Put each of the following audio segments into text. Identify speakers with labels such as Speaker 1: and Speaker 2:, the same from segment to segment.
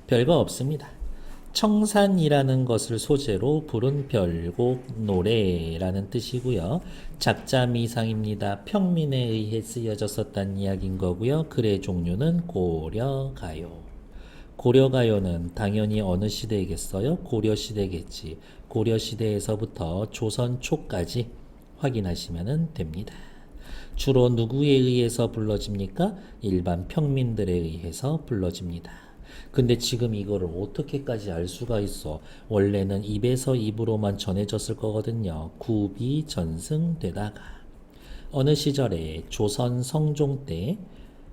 Speaker 1: 별거 없습니다. 청산이라는 것을 소재로 부른 별곡 노래라는 뜻이고요. 작자 미상입니다. 평민에 의해 쓰여졌었다는 이야기인 거고요. 글의 종류는 고려가요. 고려가요는 당연히 어느 시대이겠어요? 고려시대겠지. 고려시대에서부터 조선 초까지 확인하시면 됩니다. 주로 누구에 의해서 불러집니까? 일반 평민들에 의해서 불러집니다. 근데 지금 이거를 어떻게까지 알 수가 있어? 원래는 입에서 입으로만 전해졌을 거거든요. 구비 전승되다가 어느 시절에 조선 성종 때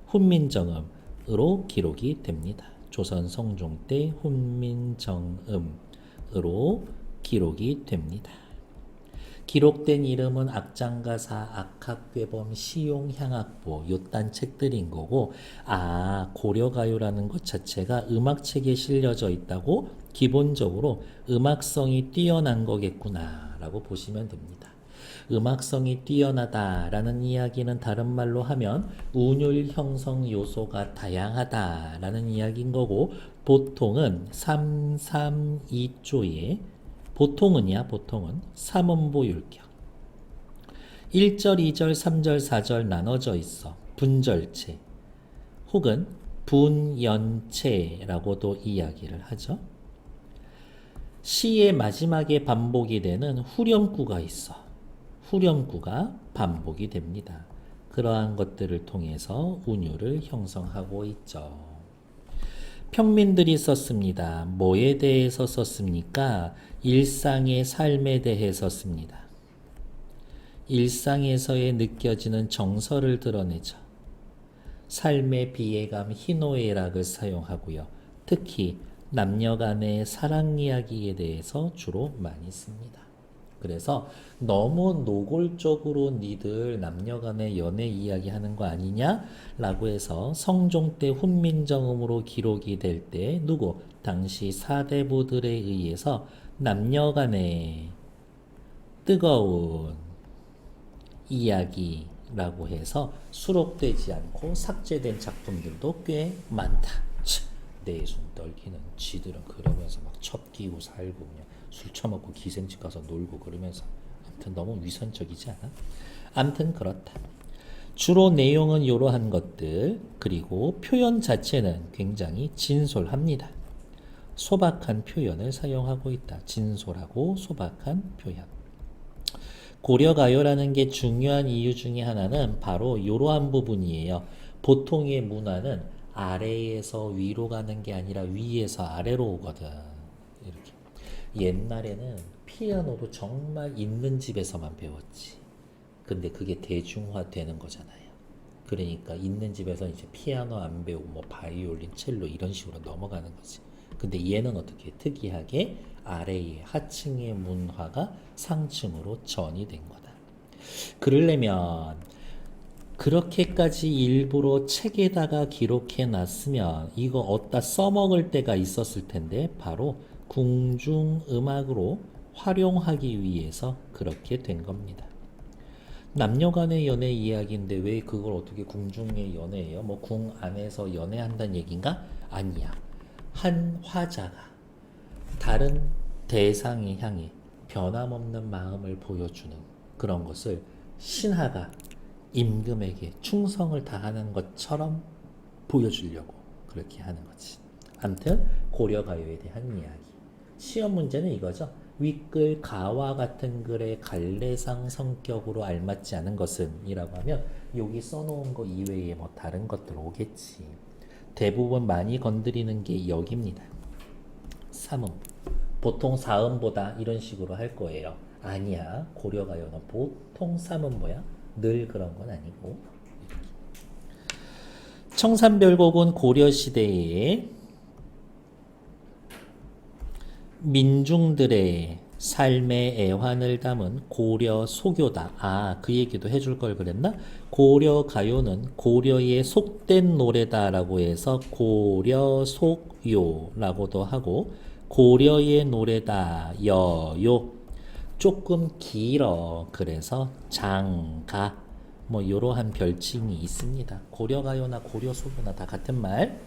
Speaker 1: 훈민정음으로 기록이 됩니다. 조선 성종 때 훈민정음으로 기록이 됩니다. 기록된 이름은 악장가사, 악학괴범, 시용, 향악보 요딴 책들인 거고 고려가요라는 것 자체가 음악책에 실려져 있다고 기본적으로 음악성이 뛰어난 거겠구나 라고 보시면 됩니다. 음악성이 뛰어나다라는 이야기는 다른 말로 하면 운율 형성 요소가 다양하다라는 이야기인 거고 보통은 332조의 보통은 삼음보율격 1절, 2절, 3절, 4절 나눠져 있어. 분절체 혹은 분연체라고도 이야기를 하죠. 시의 마지막에 반복이 되는 후렴구가 있어. 후렴구가 반복이 됩니다. 그러한 것들을 통해서 운율을 형성하고 있죠. 평민들이 썼습니다. 뭐에 대해서 썼습니까? 일상의 삶에 대해 썼습니다. 일상에서의 느껴지는 정서를 드러내죠. 삶의 비애감, 희노애락을 사용하고요. 특히 남녀 간의 사랑 이야기에 대해서 주로 많이 씁니다. 그래서 너무 노골적으로 니들 남녀 간의 연애 이야기 하는 거 아니냐? 라고 해서 성종 때 훈민정음으로 기록이 될 때 당시 사대부들에 의해서 남녀 간의 뜨거운 이야기라고 해서 수록되지 않고 삭제된 작품들도 꽤 많다. 내숭 떨기는 지들은 그러면서 막 첩기고 살고 그냥 술 처먹고 기생집 가서 놀고 그러면서 아무튼 너무 위선적이지 않아? 아무튼 그렇다. 주로 내용은 이러한 것들 그리고 표현 자체는 굉장히 진솔합니다. 소박한 표현을 사용하고 있다. 진솔하고 소박한 표현. 고려가요라는 게 중요한 이유 중에 하나는 바로 이러한 부분이에요. 보통의 문화는 아래에서 위로 가는 게 아니라 위에서 아래로 오거든. 이렇게. 옛날에는 피아노도 정말 있는 집에서만 배웠지. 근데 그게 대중화되는 거잖아요. 그러니까 있는 집에서 이제 피아노 안 배우고 뭐 바이올린, 첼로 이런 식으로 넘어가는 거지. 근데 얘는 어떻게 특이하게 아래의 하층의 문화가 상층으로 전이 된 거다. 그러려면 그렇게까지 일부러 책에다가 기록해 놨으면 이거 어디다 써먹을 때가 있었을 텐데 바로 궁중음악으로 활용하기 위해서 그렇게 된 겁니다. 남녀 간의 연애 이야기인데 왜 그걸 어떻게 궁중의 연애예요? 뭐 궁 안에서 연애한다는 얘기인가? 아니야. 한 화자가 다른 대상에 향해 변함없는 마음을 보여주는 그런 것을 신하가 임금에게 충성을 다하는 것처럼 보여주려고 그렇게 하는 거지. 아무튼 고려가요에 대한 이야기. 시험 문제는 이거죠. 윗글 가와 같은 글의 갈래상 성격으로 알맞지 않은 것은 이라고 하면 여기 써놓은 거 이외에 뭐 다른 것들 오겠지. 대부분 많이 건드리는 게 여기입니다. 삼음. 보통 사음보다 이런 식으로 할 거예요. 아니야. 고려가요는 보통 삼음 뭐야? 늘 그런 건 아니고. 청산별곡은 고려시대에 민중들의 삶의 애환을 담은 고려 소교다. 그 얘기도 해줄 걸 그랬나? 고려 가요는 고려에 속된 노래다라고 해서 고려 속요라고도 하고 고려의 노래다. 여요. 조금 길어. 그래서 장가. 뭐 이러한 별칭이 있습니다. 고려 가요나 고려 소교나 다 같은 말.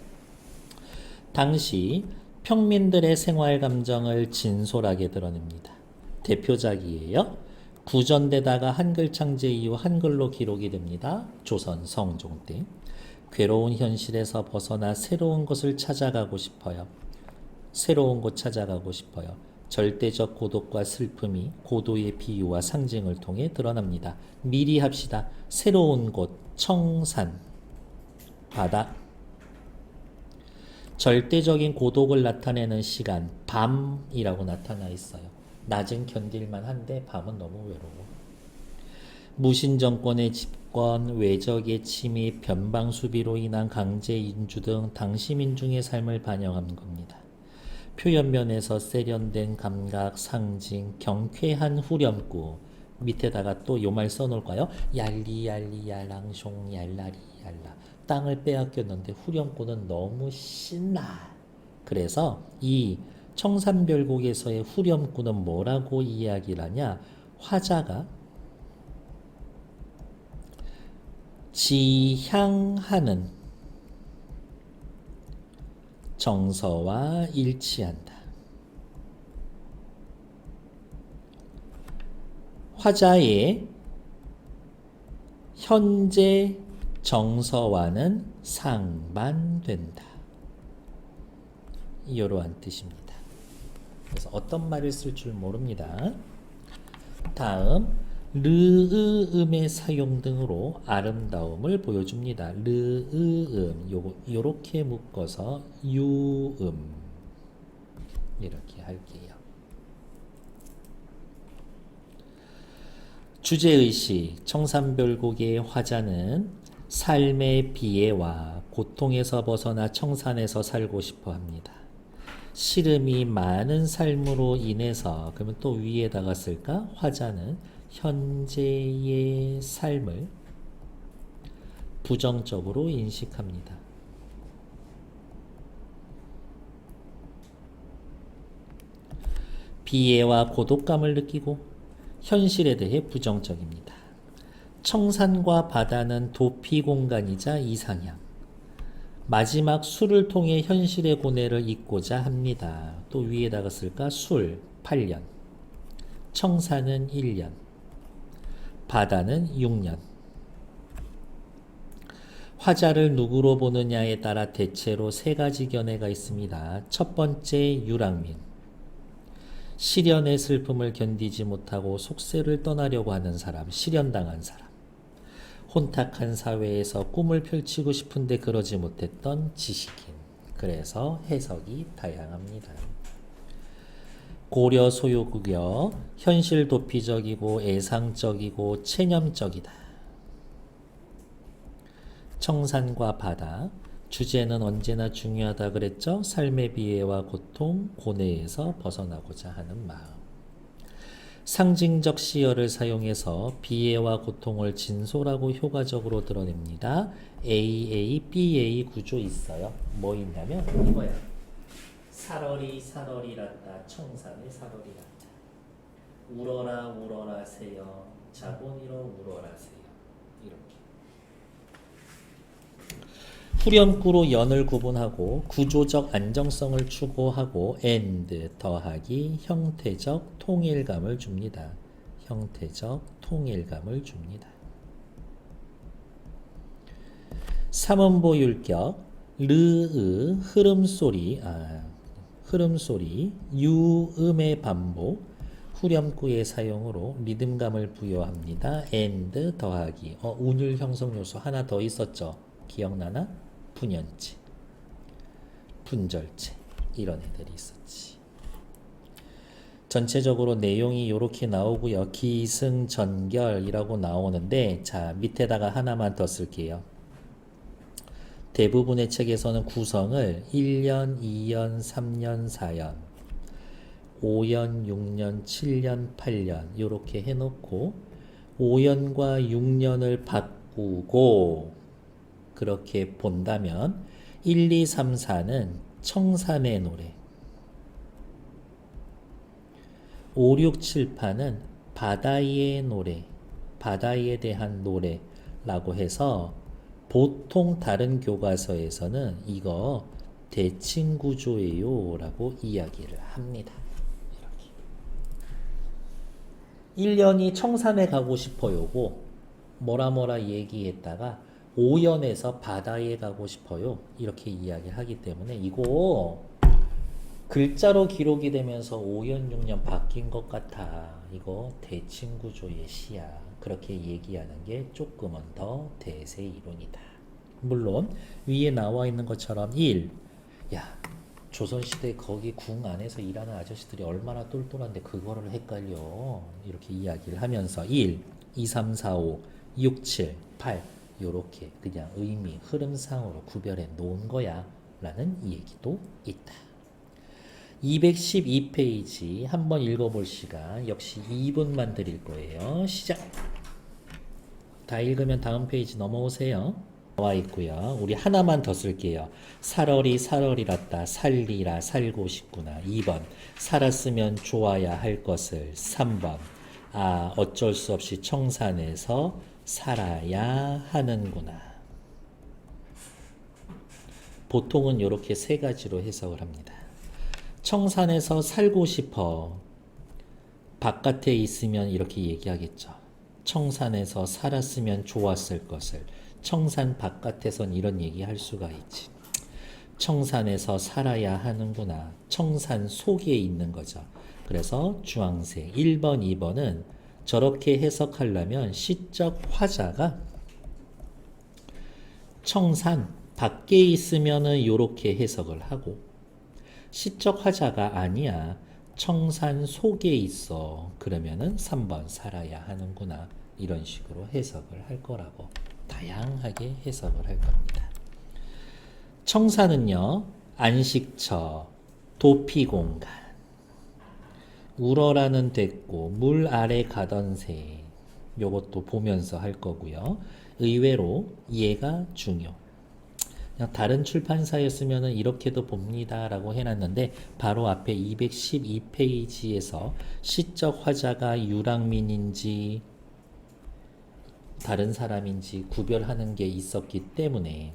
Speaker 1: 당시 평민들의 생활 감정을 진솔하게 드러냅니다. 대표작이에요. 구전되다가 한글 창제 이후 한글로 기록이 됩니다. 조선 성종 때. 괴로운 현실에서 벗어나 새로운 것을 찾아가고 싶어요. 새로운 곳 찾아가고 싶어요. 절대적 고독과 슬픔이 고도의 비유와 상징을 통해 드러납니다. 미리 합시다. 새로운 곳, 청산, 바다. 절대적인 고독을 나타내는 시간, 밤이라고 나타나 있어요. 낮은 견딜만 한데 밤은 너무 외로워. 무신정권의 집권, 외적의 침입, 변방수비로 인한 강제 인주 등 당시 민중의 삶을 반영한 겁니다. 표현면에서 세련된 감각, 상징, 경쾌한 후렴구. 밑에다가 또 요 말 써놓을까요? 얄리얄리 얄랑숑 얄라리 얄라. 땅을 빼앗겼는데 후렴구는 너무 신나. 그래서 이 청산별곡에서의 후렴구는 뭐라고 이야기를 하냐? 화자가 지향하는 정서와 일치한다. 화자의 현재 정서와는 상반된다. 이러한 뜻입니다. 그래서 어떤 말을 쓸 줄 모릅니다. 다음 르음의 사용 등으로 아름다움을 보여줍니다. 르음 요렇게 묶어서 유음 이렇게 할게요. 주제의식 청산별곡의 화자는 삶의 비애와 고통에서 벗어나 청산에서 살고 싶어 합니다. 시름이 많은 삶으로 인해서 그러면 또 위에다가 쓸까? 화자는 현재의 삶을 부정적으로 인식합니다. 비애와 고독감을 느끼고 현실에 대해 부정적입니다. 청산과 바다는 도피 공간이자 이상향. 마지막 술을 통해 현실의 고뇌를 잊고자 합니다. 또 위에다가 쓸까? 술 8년, 청산은 1년, 바다는 6년. 화자를 누구로 보느냐에 따라 대체로 세 가지 견해가 있습니다. 첫 번째 유랑민. 시련의 슬픔을 견디지 못하고 속세를 떠나려고 하는 사람, 실현당한 사람. 혼탁한 사회에서 꿈을 펼치고 싶은데 그러지 못했던 지식인. 그래서 해석이 다양합니다. 고려 소요국여, 현실 도피적이고 애상적이고 체념적이다. 청산과 바다, 주제는 언제나 중요하다 그랬죠? 삶의 비애와 고통, 고뇌에서 벗어나고자 하는 마음. 상징적 시어를 사용해서 비애와 고통을 진솔하고 효과적으로 드러냅니다. AA, BA 구조 있어요. 뭐 있냐면 이거야. 살얼이 살얼이란다. 청산의 살얼이란다. 울어라 울어라 세요. 자본이러 울어라 세요. 이렇게. 후렴구로 연을 구분하고 구조적 안정성을 추구하고 and 더하기 형태적 통일감을 줍니다. 형태적 통일감을 줍니다. 삼음보 율격 르의 흐름소리 유음의 반복 후렴구의 사용으로 리듬감을 부여합니다. and 더하기 운율 형성 요소 하나 더 있었죠. 기억나나? 분연체, 분절체 이런 애들이 있었지. 전체적으로 내용이 이렇게 나오고요. 기승전결이라고 나오는데 자 밑에다가 하나만 더 쓸게요. 대부분의 책에서는 구성을 1년, 2년, 3년, 4년, 5년, 6년, 7년, 8년 이렇게 해놓고 5년과 6년을 바꾸고 그렇게 본다면 1, 2, 3, 4는 청산의 노래 5, 6, 7, 8은 바다의 노래 바다에 대한 노래라고 해서 보통 다른 교과서에서는 이거 대칭 구조예요 라고 이야기를 합니다. 이렇게 1년이 청산에 가고 싶어요고 뭐라 얘기했다가 5년에서 바다에 가고 싶어요 이렇게 이야기를 하기 때문에 이거 글자로 기록이 되면서 5년 6년 바뀐 것 같아. 이거 대칭 구조의 시야. 그렇게 얘기하는 게 조금은 더 대세 이론이다. 물론 위에 나와 있는 것처럼 1. 야, 조선시대 거기 궁 안에서 일하는 아저씨들이 얼마나 똘똘한데 그거를 헷갈려. 이렇게 이야기를 하면서 1, 2, 3, 4, 5, 6, 7, 8 요렇게 그냥 의미, 흐름상으로 구별해 놓은 거야 라는 얘기도 있다. 212페이지 한번 읽어볼 시간 역시 2분만 드릴 거예요. 시작! 다 읽으면 다음 페이지 넘어오세요. 나와 있고요. 우리 하나만 더 쓸게요. 살얼이랐다. 살리라 살고 싶구나. 2번 살았으면 좋아야 할 것을. 3번 어쩔 수 없이 청산에서 살아야 하는구나. 보통은 이렇게 세 가지로 해석을 합니다. 청산에서 살고 싶어. 바깥에 있으면 이렇게 얘기하겠죠. 청산에서 살았으면 좋았을 것을. 청산 바깥에선 이런 얘기할 수가 있지. 청산에서 살아야 하는구나. 청산 속에 있는 거죠. 그래서 주황색 1번, 2번은 저렇게 해석하려면 시적 화자가 청산 밖에 있으면은 이렇게 해석을 하고 시적 화자가 아니야. 청산 속에 있어. 그러면은 3번 살아야 하는구나. 이런 식으로 해석을 할 거라고 다양하게 해석을 할 겁니다. 청산은요. 안식처, 도피공간, 우러라는 됐고 물 아래 가던 새 요것도 보면서 할 거고요. 의외로 얘가 중요. 그냥 다른 출판사였으면 이렇게도 봅니다 라고 해놨는데 바로 앞에 212페이지에서 시적 화자가 유랑민인지 다른 사람인지 구별하는 게 있었기 때문에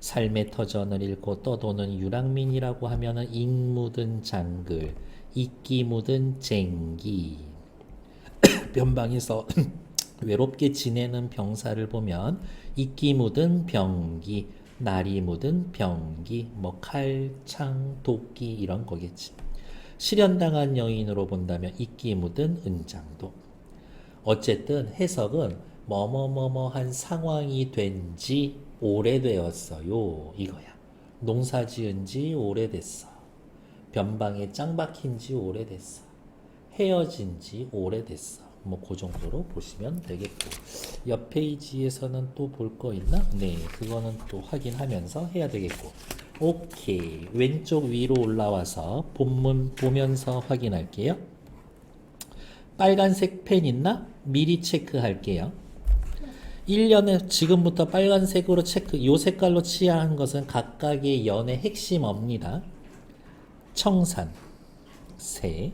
Speaker 1: 삶의 터전을 읽고 떠도는 유랑민이라고 하면은 잉 묻은 장글, 이끼 묻은 쟁기, 변방에서 외롭게 지내는 병사를 보면 이끼 묻은 병기, 날이 묻은 병기, 뭐 칼, 창, 도끼 이런 거겠지. 실현당한 여인으로 본다면 이끼 묻은 은장도. 어쨌든 해석은 뭐뭐뭐뭐한 상황이 된 지 오래되었어요 이거야. 농사 지은 지 오래됐어. 변방에 짱 박힌 지 오래됐어. 헤어진 지 오래됐어. 뭐 그 정도로 보시면 되겠고, 옆 페이지에서는 또 볼 거 있나? 네, 그거는 또 확인하면서 해야 되겠고. 오케이, 왼쪽 위로 올라와서 본문 보면서 확인할게요. 빨간색 펜 있나? 미리 체크할게요. 1년에 지금부터 빨간색으로 체크, 요 색깔로 칠한 것은 각각의 연의 핵심어입니다. 청산, 새,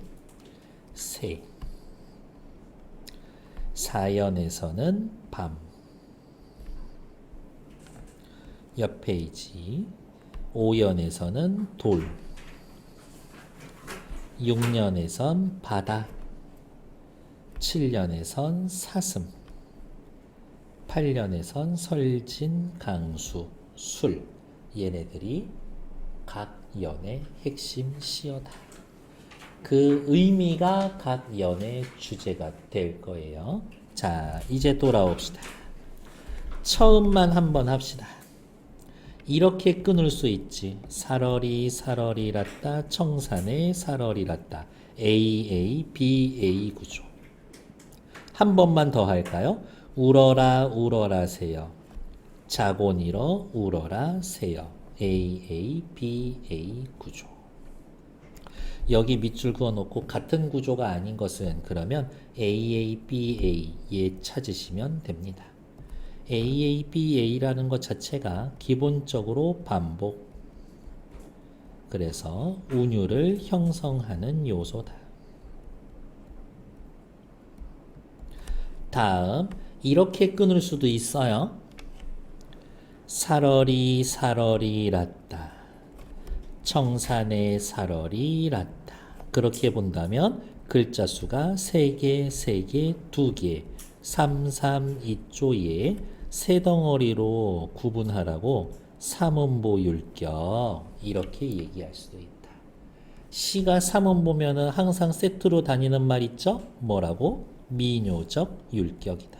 Speaker 1: 사연에서는 밤. 옆 페이지 5년에서는 돌, 6년에선 바다, 7년에선 사슴, 8년에선 설진, 강수, 술. 얘네들이 각 연의 핵심 시어다. 그 의미가 각 연의 주제가 될 거예요. 자, 이제 돌아옵시다. 처음만 한번 합시다. 이렇게 끊을 수 있지. 살얼이랐다. 청산에 살얼이랐다. AA, 구조. 한 번만 더 할까요? 울어라세요. 자곤일어 울어라세요. AA, 구조. 여기 밑줄 그어놓고 같은 구조가 아닌 것은 그러면 AA, 얘 찾으시면 됩니다. AABA라는 것 자체가 기본적으로 반복, 그래서 운율을 형성하는 요소다. 다음, 이렇게 끊을 수도 있어요. 살얼이랐다. 청산의 살얼이랐다. 그렇게 본다면 글자 수가 3개, 3개, 2개, 3, 3, 2조에 세 덩어리로 구분하라고 삼음보 율격 이렇게 얘기할 수도 있다. 시가 삼음보면은 항상 세트로 다니는 말 있죠? 뭐라고? 미뇨적 율격이다.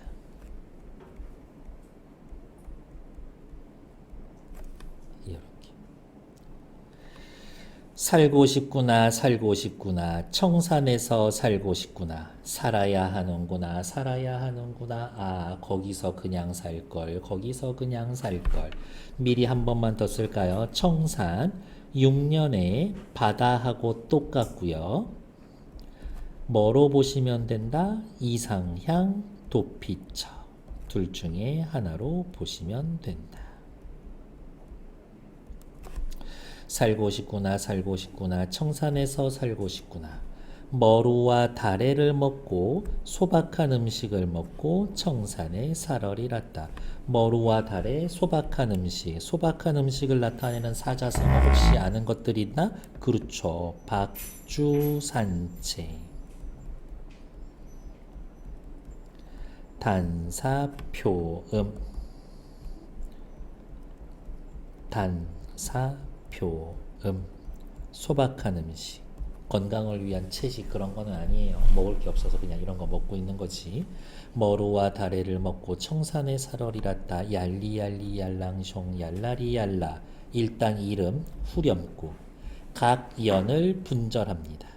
Speaker 1: 살고 싶구나, 살고 싶구나, 청산에서 살고 싶구나, 살아야 하는구나, 살아야 하는구나, 아, 거기서 그냥 살 걸, 거기서 그냥 살 걸. 미리 한 번만 더 쓸까요? 청산, 6년에 바다하고 똑같고요. 뭐로 보시면 된다? 이상향, 도피처. 둘 중에 하나로 보시면 된다. 살고 싶구나, 살고 싶구나, 청산에서 살고 싶구나. 머루와 다래를 먹고 소박한 음식을 먹고 청산에 살얼이랐다. 머루와 다래, 소박한 음식. 소박한 음식을 나타내는 사자성어 혹시 아는 것들이 있나? 그렇죠. 박주산채. 단사표음. 단사표음. 소박한 음식. 건강을 위한 채식 그런 거는 아니에요. 먹을 게 없어서 그냥 이런 거 먹고 있는 거지. 머루와 다래를 먹고 청산에 살얼이랐다. 얄리얄리 얄랑숑 얄라리 얄라. 일단 이름 후렴구. 각 연을 분절합니다.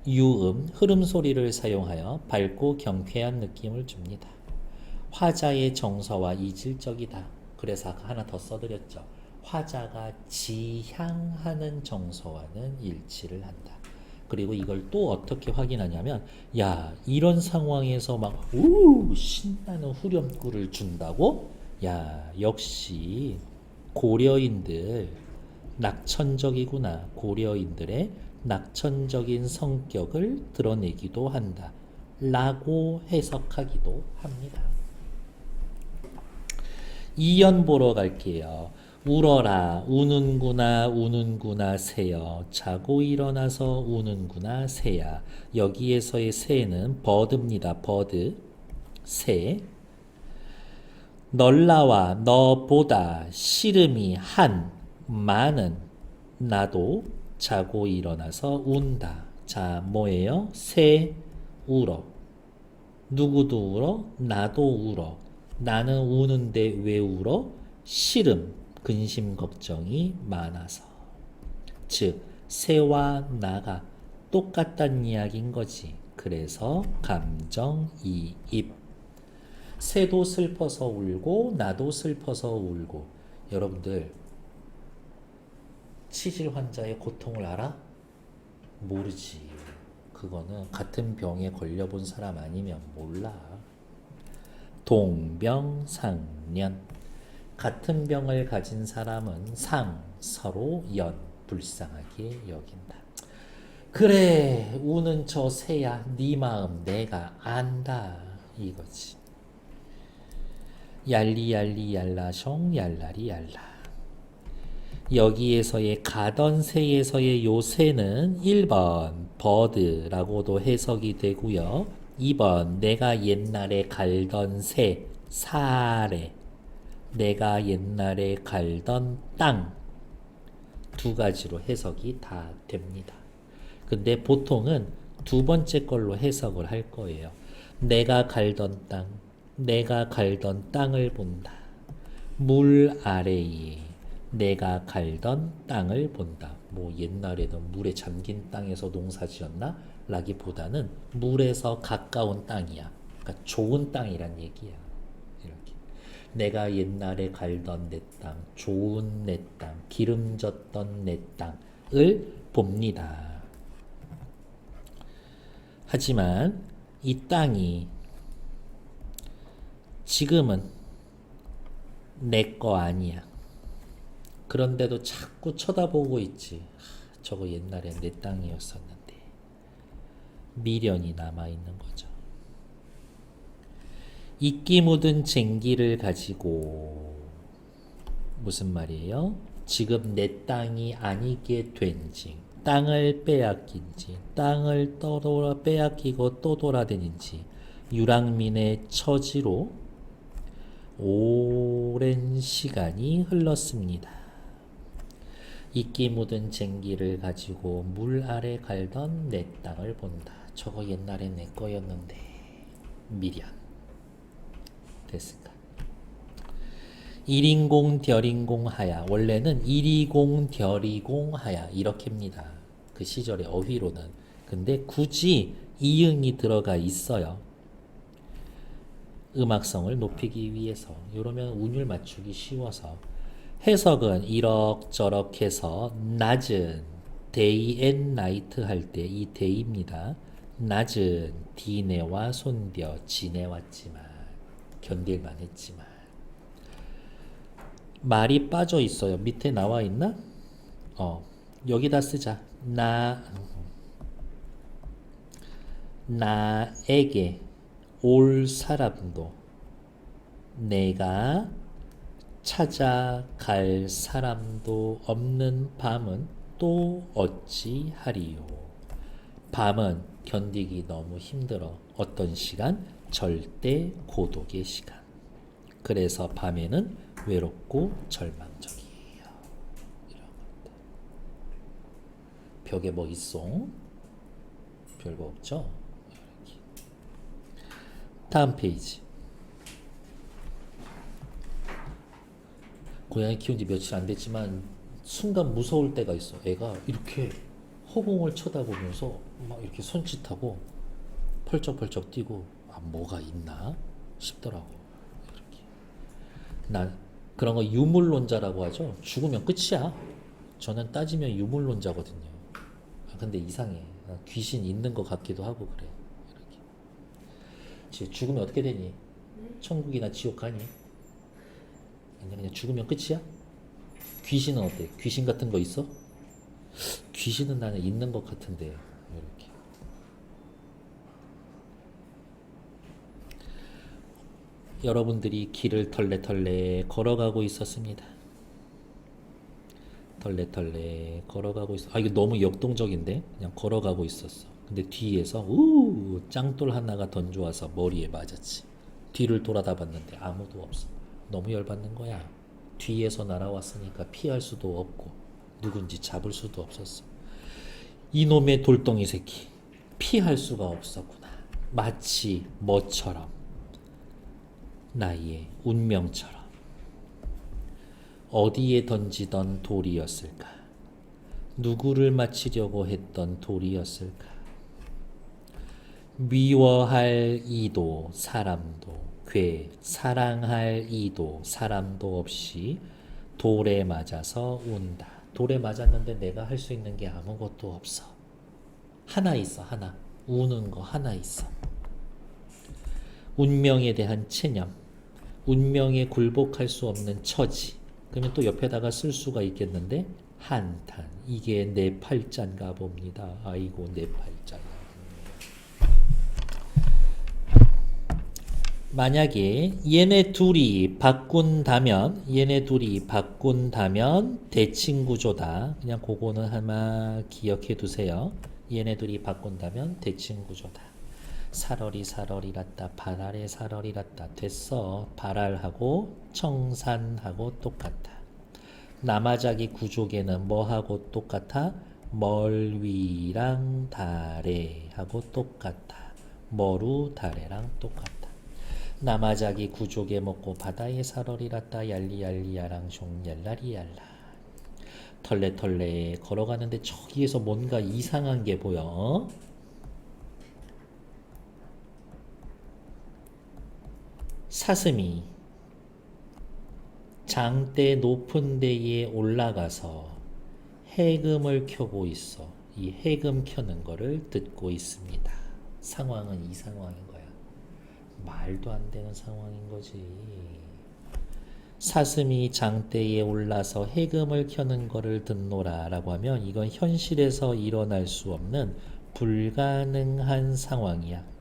Speaker 1: 유음 흐름 소리를 사용하여 밝고 경쾌한 느낌을 줍니다. 화자의 정서와 이질적이다. 그래서 아까 하나 더 써드렸죠. 화자가 지향하는 정서와는 일치를 한다. 그리고 이걸 또 어떻게 확인하냐면, 야, 이런 상황에서 막 신나는 후렴구를 준다고? 야, 역시 고려인들 낙천적이구나. 고려인들의 낙천적인 성격을 드러내기도 한다. 라고 해석하기도 합니다. 이연 보러 갈게요. 울어라, 우는구나, 우는구나, 새여. 자고 일어나서 우는구나, 새야. 여기에서의 새는 버드입니다. 버드. 새. 널라와 너보다 씨름이 한, 많은, 나도 자고 일어나서 운다. 자, 뭐예요? 새, 울어. 누구도 울어? 나도 울어. 나는 우는데 왜 울어? 씨름, 근심 걱정이 많아서. 즉 새와 나가 똑같다는 이야기인 거지. 그래서 감정이입. 새도 슬퍼서 울고 나도 슬퍼서 울고. 여러분들 치질 환자의 고통을 알아? 모르지. 그거는 같은 병에 걸려본 사람 아니면 몰라. 동병상련. 같은 병을 가진 사람은 서로 불쌍하게 여긴다. 그래, 우는 저 새야, 네 마음 내가 안다 이거지. 얄리얄리 얄라숑 얄라리 얄라. 여기에서의 가던 새에서의 요 새는 1번 버드라고도 해석이 되고요. 2번 내가 옛날에 갈던 새, 사래. 내가 옛날에 갈던 땅. 두 가지로 해석이 다 됩니다. 근데 보통은 두 번째 걸로 해석을 할 거예요. 내가 갈던 땅, 내가 갈던 땅을 본다. 물 아래에 내가 갈던 땅을 본다. 뭐 옛날에는 물에 잠긴 땅에서 농사 지었나? 라기보다는 물에서 가까운 땅이야. 그러니까 좋은 땅이란 얘기야. 이렇게. 내가 옛날에 갈던 내 땅, 좋은 내 땅, 기름졌던 내 땅을 봅니다. 하지만 이 땅이 지금은 내 거 아니야. 그런데도 자꾸 쳐다보고 있지. 저거 옛날에 내 땅이었었는데. 미련이 남아있는 거죠. 이끼 묻은 쟁기를 가지고 무슨 말이에요? 지금 내 땅이 아니게 된지, 땅을 빼앗긴지, 땅을 빼앗기고 또 돌아다닌지, 유랑민의 처지로 오랜 시간이 흘렀습니다. 이끼 묻은 쟁기를 가지고 물 아래 갈던 내 땅을 본다. 저거 옛날에 내 거였는데 미련 됐을까? 일인공 덜인공 하야. 원래는 일이공 덜이공 하야 이렇게입니다. 그 시절의 어휘로는. 근데 굳이 이응이 들어가 있어요. 음악성을 높이기 위해서. 이러면 운율 맞추기 쉬워서. 해석은 이럭저럭 해서 낮은 day and night 할 때 이 day입니다. 낮은 디내와 손벼 지내왔지만 견딜만 했지만 말이 빠져 있어요. 밑에 나와 있나? 여기다 쓰자. 나에게 올 사람도 내가 찾아갈 사람도 없는 밤은 또 어찌하리요. 밤은 견디기 너무 힘들어. 어떤 시간? 절대 고독의 시간. 그래서 밤에는 외롭고 절망적이에요. 이런 것들. 벽에 뭐 있어? 별거 없죠? 이렇게. 다음 페이지. 고양이 키운 지 며칠 안 됐지만 순간 무서울 때가 있어. 애가 이렇게 허공을 쳐다보면서 막 이렇게 손짓하고 펄쩍펄쩍 뛰고 뭐가 있나 싶더라고. 이렇게. 난 그런 거 유물론자라고 하죠. 죽으면 끝이야. 저는 따지면 유물론자거든요. 근데 이상해. 귀신 있는 것 같기도 하고 그래. 이렇게. 죽으면 어떻게 되니? 천국이나 지옥 가니? 그냥 죽으면 끝이야? 귀신은 어때? 귀신 같은 거 있어? 귀신은 나는 있는 것 같은데. 이렇게. 여러분들이 길을 털레털레 걸어가고 있었습니다. 털레털레 걸어가고 있어. 이거 너무 역동적인데? 그냥 걸어가고 있었어. 근데 뒤에서 짱돌 하나가 던져와서 머리에 맞았지. 뒤를 돌아다 봤는데 아무도 없어. 너무 열받는 거야. 뒤에서 날아왔으니까 피할 수도 없고 누군지 잡을 수도 없었어. 이놈의 돌덩이 새끼. 피할 수가 없었구나. 마치 뭐처럼. 나의 운명처럼. 어디에 던지던 돌이었을까? 누구를 맞히려고 했던 돌이었을까? 미워할 이도 사람도 사랑할 이도 사람도 없이 돌에 맞아서 운다. 돌에 맞았는데 내가 할 수 있는 게 아무것도 없어. 하나 있어. 하나. 우는 거 하나 있어. 운명에 대한 체념. 운명에 굴복할 수 없는 처지. 그러면 또 옆에다가 쓸 수가 있겠는데 한탄. 이게 내 팔자인가 봅니다. 아이고 내 팔자야. 만약에 얘네 둘이 바꾼다면 대칭구조다. 그냥 그거는 아마 기억해 두세요. 얘네 둘이 바꾼다면 대칭구조다. 살얼이랐다. 발알의 살얼이랐다. 됐어. 발알하고 청산하고 똑같아. 남아자기 구조계는 뭐하고 똑같아? 멀위랑 다래하고 똑같아. 머루 다래랑 똑같아. 남아자기 구조개 먹고 바다에 살얼이랐다. 얄리얄리야랑 숑 얄라리얄라. 털레털레 걸어가는데 저기에서 뭔가 이상한 게 보여. 사슴이 장대 높은 데에 올라가서 해금을 켜고 있어. 이 해금 켜는 거를 듣고 있습니다. 상황은 이 상황인 거야. 말도 안 되는 상황인 거지. 사슴이 장대에 올라서 해금을 켜는 거를 듣노라 라고 하면 이건 현실에서 일어날 수 없는 불가능한 상황이야.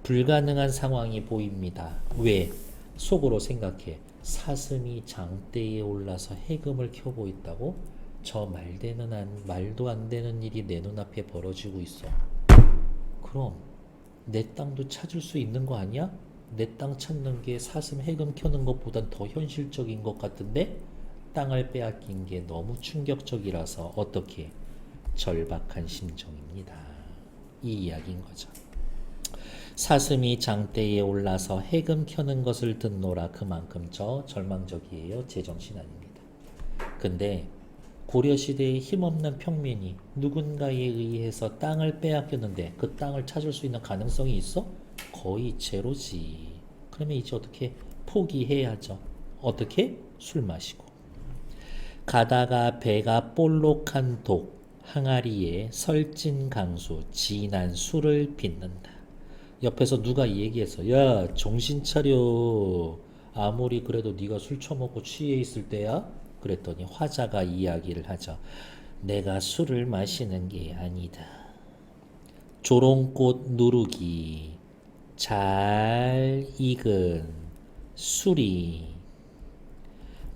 Speaker 1: 불가능한 상황이 보입니다. 왜? 속으로 생각해. 사슴이 장대에 올라서 해금을 켜고 있다고? 저 말도 안 되는 일이 내 눈앞에 벌어지고 있어. 그럼 내 땅도 찾을 수 있는 거 아니야? 내 땅 찾는 게 사슴 해금 켜는 것보단 더 현실적인 것 같은데? 땅을 빼앗긴 게 너무 충격적이라서 어떻게 절박한 심정입니다. 이 이야기인 거죠. 사슴이 장대에 올라서 해금 켜는 것을 듣노라. 그만큼 저 절망적이에요. 제정신 아닙니다. 근데 고려시대의 힘없는 평민이 누군가에 의해서 땅을 빼앗겼는데 그 땅을 찾을 수 있는 가능성이 있어? 거의 제로지. 그러면 이제 어떻게 포기해야죠. 어떻게? 술 마시고. 가다가 배가 볼록한 독 항아리에 설진 강수 진한 술을 빚는다. 옆에서 누가 이 얘기했어. 야, 정신 차려. 아무리 그래도 네가 술 처먹고 취해 있을 때야? 그랬더니 화자가 이야기를 하죠. 내가 술을 마시는 게 아니다. 조롱꽃 누룩이 잘 익은 술이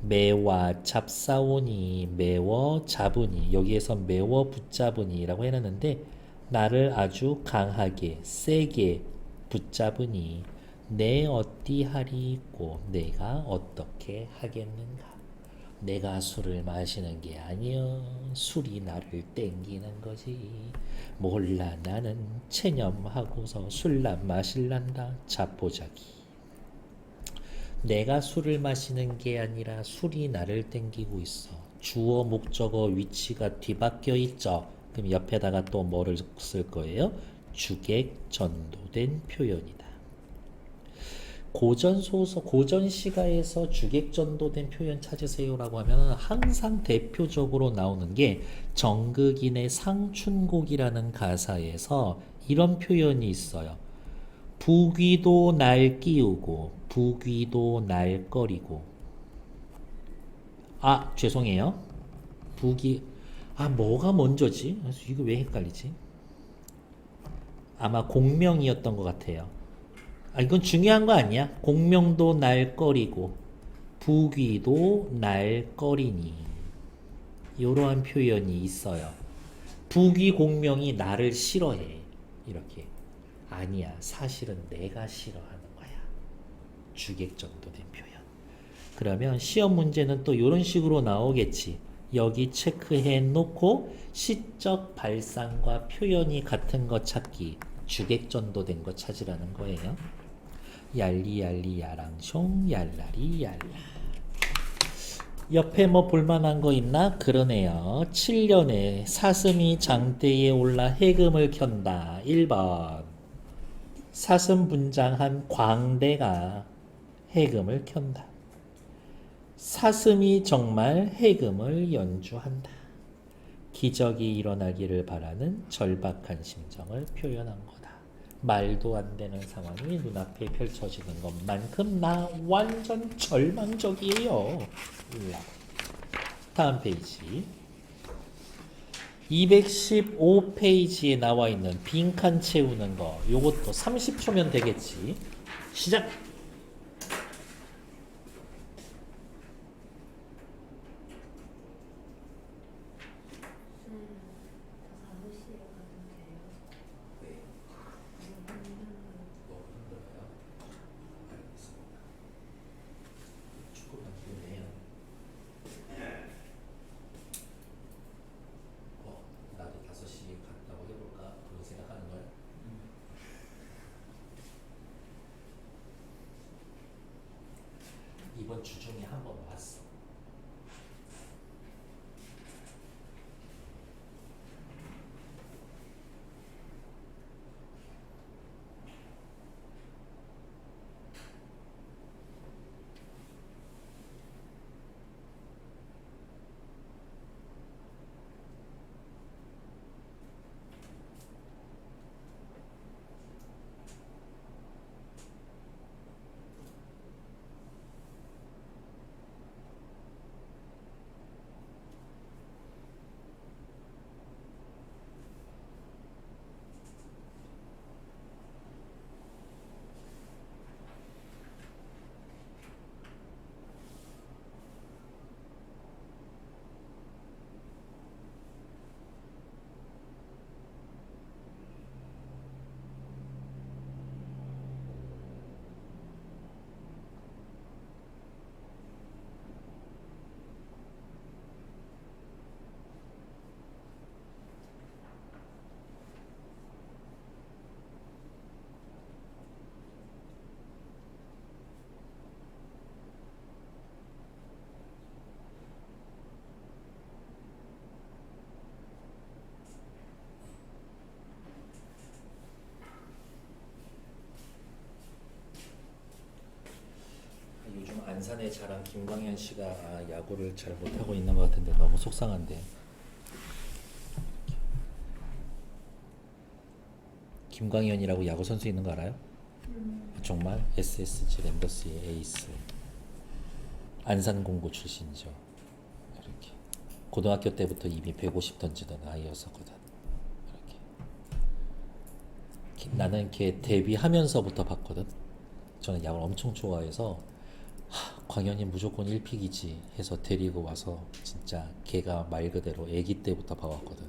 Speaker 1: 매와 잡사오니 매워 잡으니, 여기에서 매워 붙잡으니라고 해놨는데 나를 아주 강하게 세게 붙잡으니 내 어찌하리꼬 내가 어떻게 하겠는가. 내가 술을 마시는 게 아니여 술이 나를 땡기는 거지. 몰라 나는 체념하고서 술만 마실란다. 자포자기. 내가 술을 마시는 게 아니라 술이 나를 땡기고 있어. 주어 목적어 위치가 뒤바뀌어 있죠. 그럼 옆에다가 또 뭐를 쓸 거예요? 주객 전도된 표현이다. 고전 소설, 고전 시가에서 주객 전도된 표현 찾으세요라고 하면 항상 대표적으로 나오는 게 정극인의 상춘곡이라는 가사에서 이런 표현이 있어요. 부귀도 날 끼우고 부귀도 날 꺼리고. 아, 죄송해요. 부귀, 뭐가 먼저지? 이거 왜 헷갈리지? 아마 공명이었던 것 같아요. 이건 중요한 거 아니야. 공명도 날 꺼리고 부귀도 날 꺼리니. 이러한 표현이 있어요. 부귀 공명이 나를 싫어해. 이렇게. 아니야. 사실은 내가 싫어하는 거야. 주객전도된 표현. 그러면 시험 문제는 또 이런 식으로 나오겠지. 여기 체크해 놓고 시적 발상과 표현이 같은 거 찾기. 주객전도된 거 찾으라는 거예요. 얄리얄리 야랑숑 얄라리 얄라. 옆에 뭐 볼만한 거 있나? 그러네요. 7년에 사슴이 장대에 올라 해금을 켠다. 1번. 사슴 분장한 광대가 해금을 켠다. 사슴이 정말 해금을 연주한다. 기적이 일어나기를 바라는 절박한 심정을 표현한 거다. 말도 안 되는 상황이 눈앞에 펼쳐지는 것만큼 나 완전 절망적이에요. 다음 페이지. 215페이지에 나와 있는 빈칸 채우는 거, 요것도 30초면 되겠지. 시작! 이번 주 중에 한 번 봤어. 안산의 자랑 김광현 씨가 야구를 잘 못하고 있는 것 같은데 너무 속상한데. 김광현이라고 야구 선수 있는 거 알아요? 정말 SSG 랜더스의 에이스. 안산 공고 출신이죠. 이렇게 고등학교 때부터 이미 150 던지던 아이였었거든. 이렇게 나는 걔 데뷔하면서부터 봤거든. 저는 야구를 엄청 좋아해서 광현이 무조건 1픽이지 해서 데리고 와서 진짜 걔가 말 그대로 애기 때부터 봐왔거든.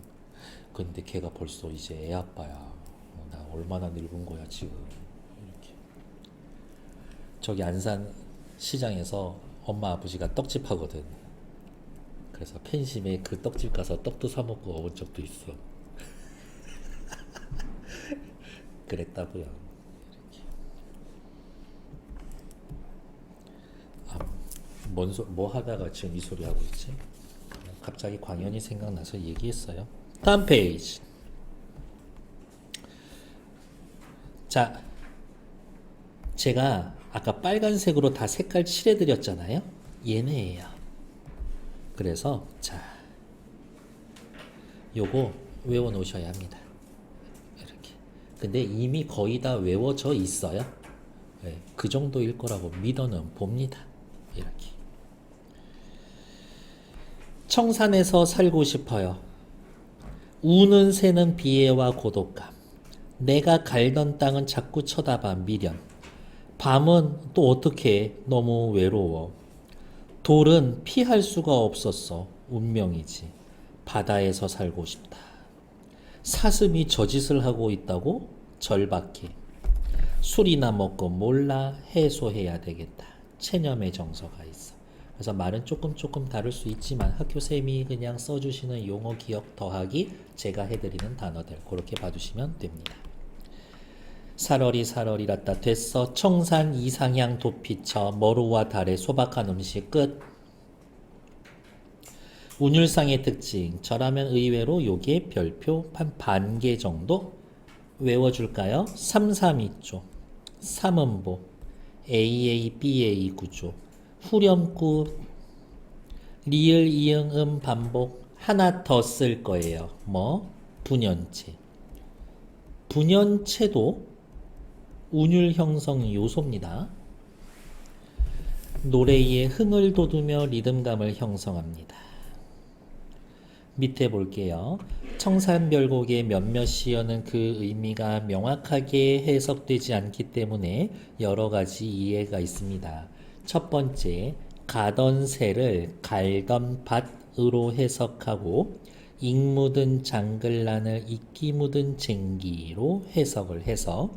Speaker 1: 근데 걔가 벌써 이제 애 아빠야. 나 얼마나 늙은 거야 지금. 이렇게 저기 안산 시장에서 엄마 아버지가 떡집 하거든. 그래서 팬심에 그 떡집 가서 떡도 사 먹고 와본 적도 있어. 그랬다고요. 이렇게. 뭐 하다가 지금 이 소리 하고 있지? 갑자기 광현이 생각나서 얘기했어요. 다음 페이지. 자, 제가 아까 빨간색으로 다 색깔 칠해드렸잖아요. 얘네예요. 그래서 자, 요거 외워 놓으셔야 합니다. 이렇게. 근데 이미 거의 다 외워져 있어요. 네, 그 정도일 거라고 믿어는 봅니다. 이렇게. 청산에서 살고 싶어요. 우는 새는 비애와 고독감. 내가 갈던 땅은 자꾸 쳐다봐 미련. 밤은 또 어떻게 너무 외로워. 돌은 피할 수가 없었어. 운명이지. 바다에서 살고 싶다. 사슴이 저짓을 하고 있다고? 절박해. 술이나 먹고 몰라 해소해야 되겠다. 체념의 정서가 있어. 그래서 말은 조금 다를 수 있지만 학교쌤이 그냥 써주시는 용어 기억 더하기 제가 해드리는 단어들 그렇게 봐주시면 됩니다. 살얼이랐다 됐어. 청산 이상향 도피처 머루와 달의 소박한 음식 끝. 운율상의 특징 저라면 의외로 요게 별표 한 반 개 정도 외워줄까요? 332조 3음보 AABA 구조 후렴구 리을 이응 반복 하나 더 쓸 거예요. 뭐? 분연체. 분연체도 운율 형성 요소입니다. 노래의 흥을 돋우며 리듬감을 형성합니다. 밑에 볼게요. 청산별곡의 몇몇 시어는 그 의미가 명확하게 해석되지 않기 때문에 여러 가지 이해가 있습니다. 첫 번째, 가던 새를 갈던 밭으로 해석하고 익 묻은 장글란을 이끼 묻은 쟁기로 해석을 해서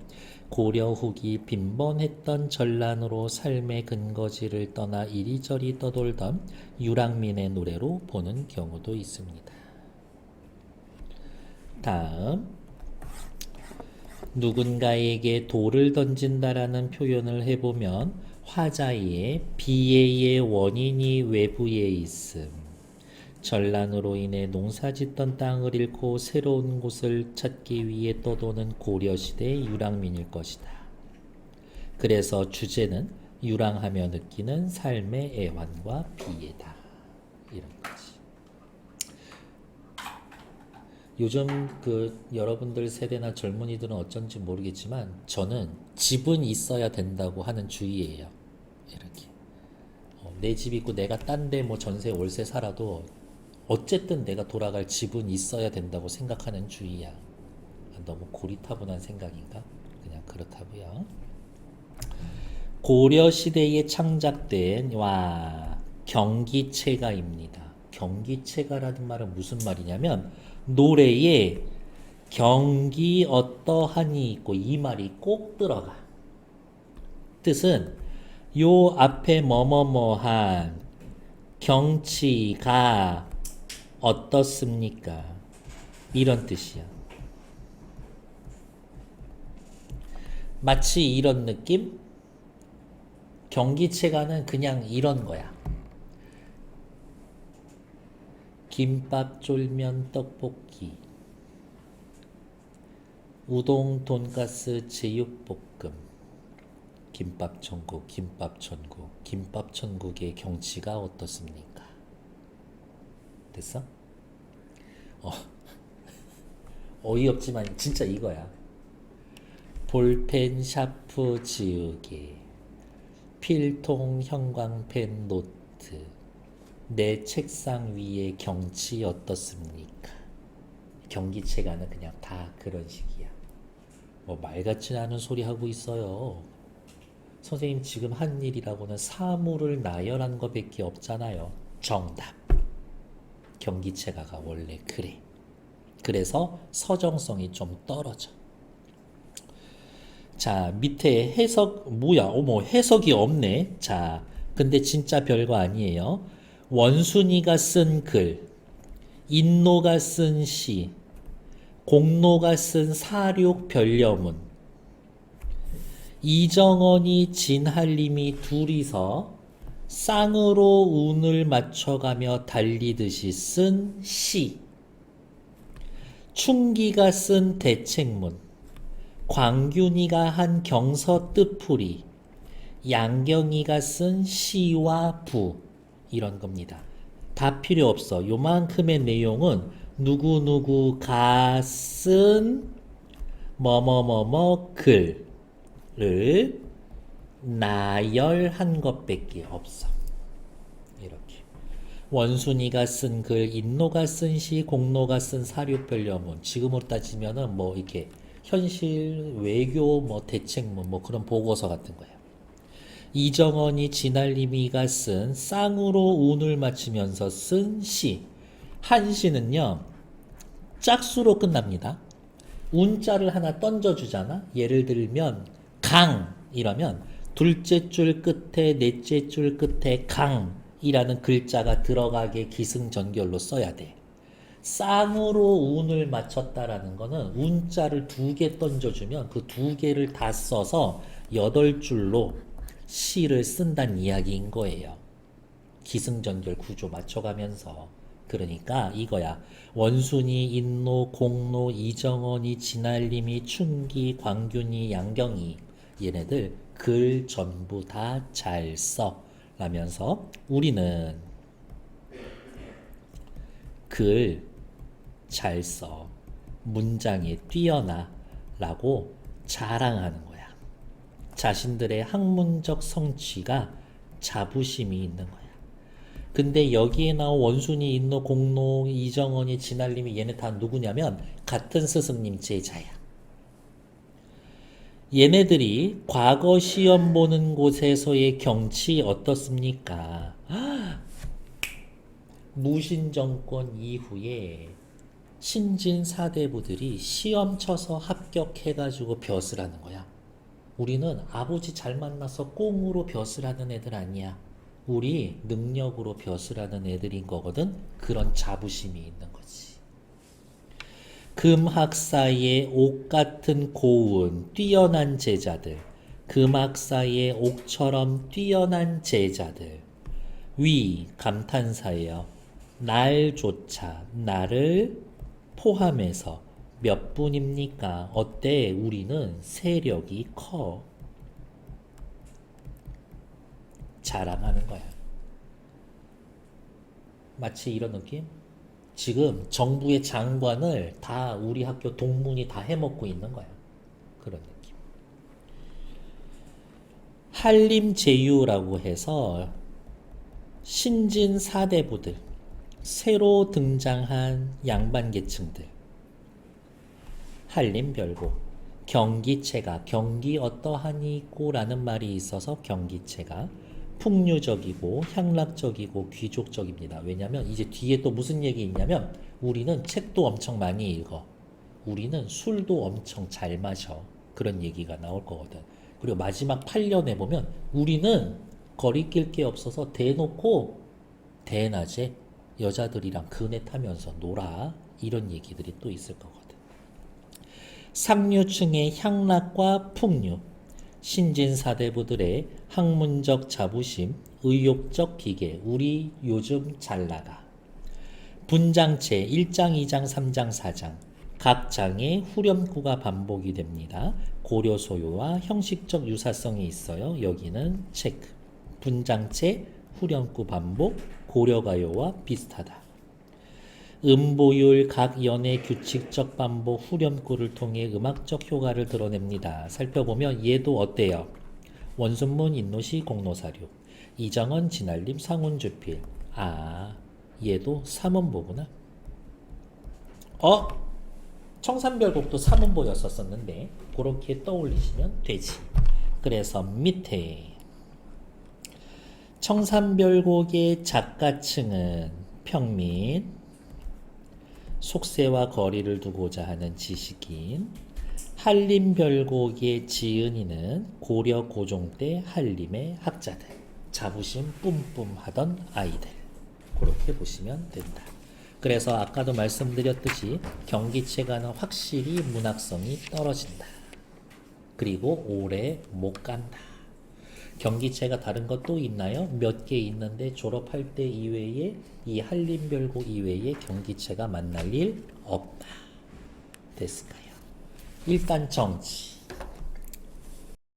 Speaker 1: 고려 후기 빈번했던 전란으로 삶의 근거지를 떠나 이리저리 떠돌던 유랑민의 노래로 보는 경우도 있습니다. 다음, 누군가에게 돌을 던진다라는 표현을 해보면 화자의 비애의 원인이 외부에 있음. 전란으로 인해 농사짓던 땅을 잃고 새로운 곳을 찾기 위해 떠도는 고려시대의 유랑민일 것이다. 그래서 주제는 유랑하며 느끼는 삶의 애환과 비애다. 이런 거지. 요즘 여러분들 세대나 젊은이들은 어쩐지 모르겠지만 저는 집은 있어야 된다고 하는 주의예요. 이렇게. 내 집 있고 내가 딴 데 뭐 전세 월세 살아도 어쨌든 내가 돌아갈 집은 있어야 된다고 생각하는 주의야. 너무 고리타분한 생각인가? 그냥 그렇다고요. 고려시대에 창작된 경기체가입니다. 경기체가라는 말은 무슨 말이냐면 노래에 경기 어떠하니 있고 이 말이 꼭 들어가. 뜻은 요 앞에 뭐뭐뭐한 경치가 어떻습니까? 이런 뜻이야. 마치 이런 느낌? 경기체가는 그냥 이런 거야. 김밥, 쫄면, 떡볶이, 우동, 돈가스, 제육볶음, 김밥천국, 김밥천국, 김밥천국의 경치가 어떻습니까? 됐어? 어, 어이없지만 진짜 이거야. 볼펜, 샤프 지우개, 필통, 형광펜, 노트. 내 책상 위의 경치 어떻습니까? 경기체가는 그냥 다 그런 식이야. 뭐 말 같지 않은 소리 하고 있어요. 선생님 지금 한 일이라고는 사물을 나열한 것밖에 없잖아요. 정답. 경기체가가 원래 그래. 그래서 서정성이 좀 떨어져. 자, 밑에 해석 뭐야? 어머, 해석이 없네. 자, 근데 진짜 별거 아니에요. 원순이가 쓴 글, 인노가 쓴 시, 공노가 쓴 사륙 변려문, 이정원이 진할림이 둘이서 쌍으로 운을 맞춰가며 달리듯이 쓴 시, 충기가 쓴 대책문, 광균이가 한 경서 뜻풀이, 양경이가 쓴 시와 부, 이런 겁니다. 다 필요 없어. 요만큼의 내용은 누구누구가 쓴 뭐뭐뭐뭐 글을 나열한 것밖에 없어. 이렇게. 원순이가 쓴 글, 인노가 쓴 시, 공노가 쓴 사륙변려문. 지금으로 따지면은 뭐 이렇게 현실, 외교, 뭐 대책문, 뭐 그런 보고서 같은 거야. 이정원이 진할림이가 쓴 쌍으로 운을 맞추면서 쓴 시. 한 시는요, 짝수로 끝납니다. 운자를 하나 던져주잖아. 예를 들면 강 이러면 둘째 줄 끝에 넷째 줄 끝에 강이라는 글자가 들어가게 기승전결로 써야 돼. 쌍으로 운을 맞췄다라는 거는 운자를 2개 던져주면 그 2개를 다 써서 8줄로 시를 쓴다는 이야기인 거예요. 기승전결 구조 맞춰가면서. 그러니까 이거야. 원순이, 인노, 공노, 이정원이, 진할림이, 춘기, 광균이, 양경이 얘네들 글 전부 다 잘 써 라면서 우리는 글 잘 써, 문장에 뛰어나 라고 자랑하는 거야. 자신들의 학문적 성취가 자부심이 있는 거야. 근데 여기에 나온 원순이, 인노, 공노, 이정원이, 진할림이 얘네 다 누구냐면 같은 스승님 제자야. 얘네들이 과거 시험 보는 곳에서의 경치 어떻습니까? 무신정권 이후에 신진 사대부들이 시험 쳐서 합격해가지고 벼슬 하는 거야. 우리는 아버지 잘 만나서 꽁으로 벼슬 하는 애들 아니야. 우리 능력으로 벼슬 하는 애들인 거거든. 그런 자부심이 있는 거지. 금학사의 옥 같은 고운 뛰어난 제자들, 금학사의 옥처럼 뛰어난 제자들, 위 감탄사예요. 날조차 나를 포함해서 몇 분입니까? 어때? 우리는 세력이 커. 자랑하는 거야. 마치 이런 느낌? 지금 정부의 장관을 다 우리 학교 동문이 다 해먹고 있는 거야. 그런 느낌. 한림제유라고 해서 신진 사대부들, 새로 등장한 양반계층들, 한림별고, 경기체가, 경기 어떠하니꼬 라는 말이 있어서 경기체가 풍류적이고 향락적이고 귀족적입니다. 왜냐면 이제 뒤에 또 무슨 얘기 있냐면 우리는 책도 엄청 많이 읽어. 우리는 술도 엄청 잘 마셔. 그런 얘기가 나올 거거든. 그리고 마지막 8년에 보면 우리는 거리낄 게 없어서 대놓고 대낮에 여자들이랑 그네 타면서 놀아. 이런 얘기들이 또 있을 거거든. 상류층의 향락과 풍류, 신진사대부들의 학문적 자부심, 의욕적 기계, 우리 요즘 잘 나가. 분장체 1장, 2장, 3장, 4장, 각 장에 후렴구가 반복이 됩니다. 고려 소요와 형식적 유사성이 있어요. 여기는 체크. 분장체, 후렴구 반복, 고려가요와 비슷하다. 음보율, 각 연의 규칙적 반복, 후렴구를 통해 음악적 효과를 드러냅니다. 살펴보면 얘도 어때요? 원순문, 인노시, 공노사류. 이정원, 진알림, 상훈주필. 아, 얘도 삼원보구나. 청산별곡도 삼원보였었는데 그렇게 떠올리시면 되지. 그래서 밑에 청산별곡의 작가층은 평민, 속세와 거리를 두고자 하는 지식인, 한림별곡의 지은이는 고려 고종 때 한림의 학자들, 자부심 뿜뿜 하던 아이들. 그렇게 보시면 된다. 그래서 아까도 말씀드렸듯이 경기체가는 확실히 문학성이 떨어진다. 그리고 오래 못 간다. 경기체가 다른 것도 있나요? 몇 개 있는데 졸업할 때 이외에 이 한림별곡 이외에 경기체가 만날 일 없다. 됐을까요? 일단 정치.